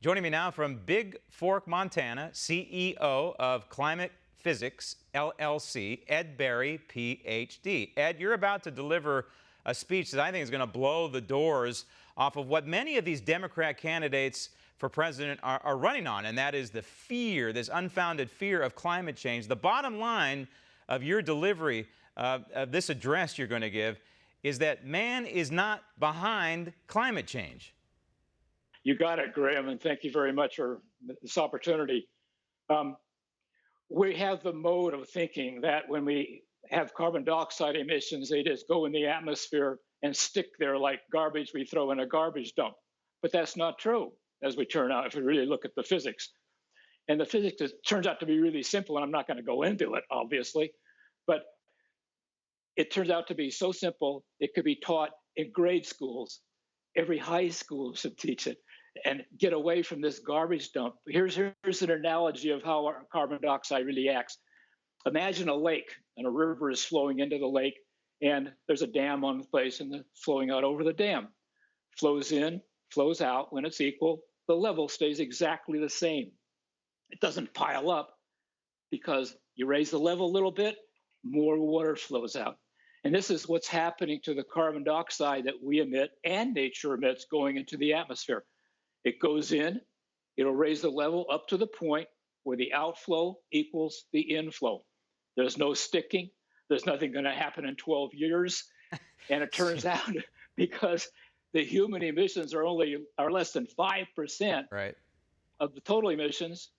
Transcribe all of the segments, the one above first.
Joining me now from Big Fork, Montana, CEO of Climate Physics, LLC, Ed Berry, Ph.D. Ed, you're about to deliver a speech that I think is going to blow the doors off of what many of these Democrat candidates for president are running on, and that is the fear, this unfounded fear of climate change. The bottom line of your delivery of this address you're going to give is that man is not behind climate change. You got it, Graham, and thank you very much for this opportunity. We have the mode of thinking that when we have carbon dioxide emissions, they just go in the atmosphere and stick there like garbage we throw in a garbage dump. But that's not true, as we turn out, if we really look at the physics. And the physics turns out to be really simple, and I'm not going to go into it, obviously, but it turns out to be so simple, it could be taught in grade schools. Every high school should teach it and get away from this garbage dump. Here's an analogy of how our carbon dioxide really acts. Imagine a lake, and a river is flowing into the lake, and there's a dam on the place, and it's flowing out over the dam. Flows in, flows out. When it's equal, the level stays exactly the same. It doesn't pile up because you raise the level a little bit, more water flows out. And this is what's happening to the carbon dioxide that we emit and nature emits going into the atmosphere. It goes in, it'll raise the level up to the point where the outflow equals the inflow. There's no sticking. There's nothing going to happen in 12 years. And it turns out because the human emissions are less than 5% right. of the total emissions,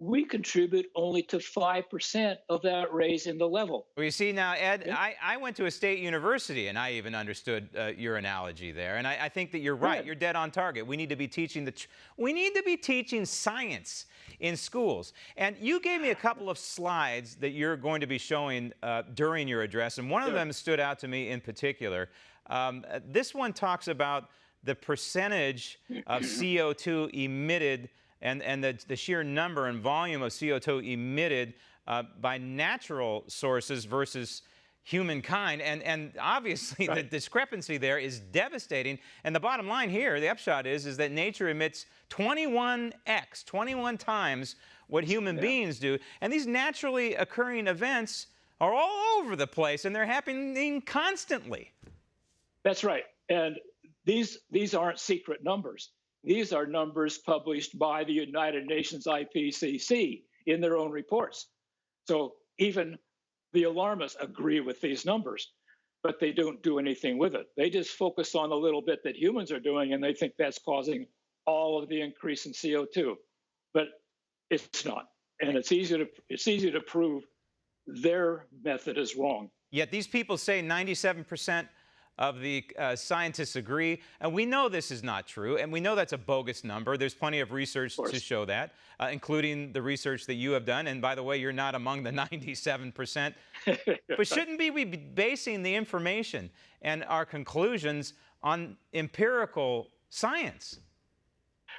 we contribute only to 5% of that raise in the level. Well, you see now, Ed, I went to a state university, and I even understood your analogy there. And I think that you're right. You're dead on target. We need to be teaching science in schools. And you gave me a couple of slides that you're going to be showing during your address, and one of them stood out to me in particular. This one talks about the percentage of CO2 emitted and the sheer number and volume of CO2 emitted by natural sources versus humankind. And obviously the discrepancy there is devastating. And the bottom line here, the upshot is that nature emits 21 times what human beings do. And these naturally occurring events are all over the place, and they're happening constantly. That's right. And these aren't secret numbers. These are numbers published by the United Nations IPCC in their own reports. So even the alarmists agree with these numbers, but they don't do anything with it. They just focus on the little bit that humans are doing, and they think that's causing all of the increase in CO2. But it's not. And it's easy to prove their method is wrong. Yet these people say 97% of the scientists agree, and we know this is not true, and we know that's a bogus number. There's plenty of research to show that, including the research that you have done, and by the way, you're not among the 97%. But shouldn't we be basing the information and our conclusions on empirical science?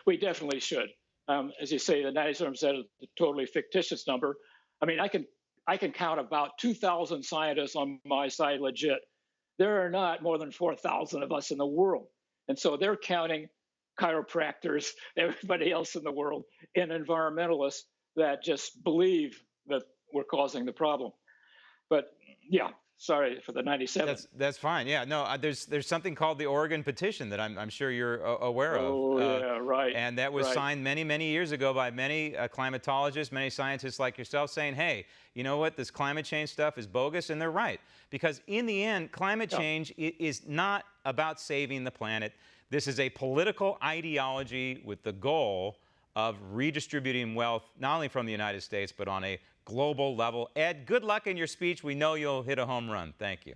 We definitely should. As you say, the 97% is a totally fictitious number. I mean, I can count about 2,000 scientists on my side legit. There are not more than 4,000 of us in the world. And so they're counting chiropractors, everybody else in the world, and environmentalists that just believe that we're causing the problem. But yeah, sorry for the 97. That's fine. Yeah, no, there's something called the Oregon Petition that I'm sure you're aware of. Oh, yeah, right. And that was signed many, many years ago by many climatologists, many scientists like yourself saying, hey, you know what, this climate change stuff is bogus, and they're right. Because in the end, climate change is not about saving the planet. This is a political ideology with the goal of redistributing wealth, not only from the United States, but on a global level. Ed, good luck in your speech. We know you'll hit a home run. Thank you.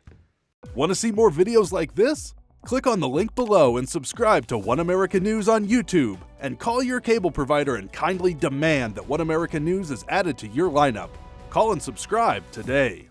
Want to see more videos like this? Click on the link below and subscribe to One American News on YouTube. And call your cable provider and kindly demand that One American News is added to your lineup. Call and subscribe today.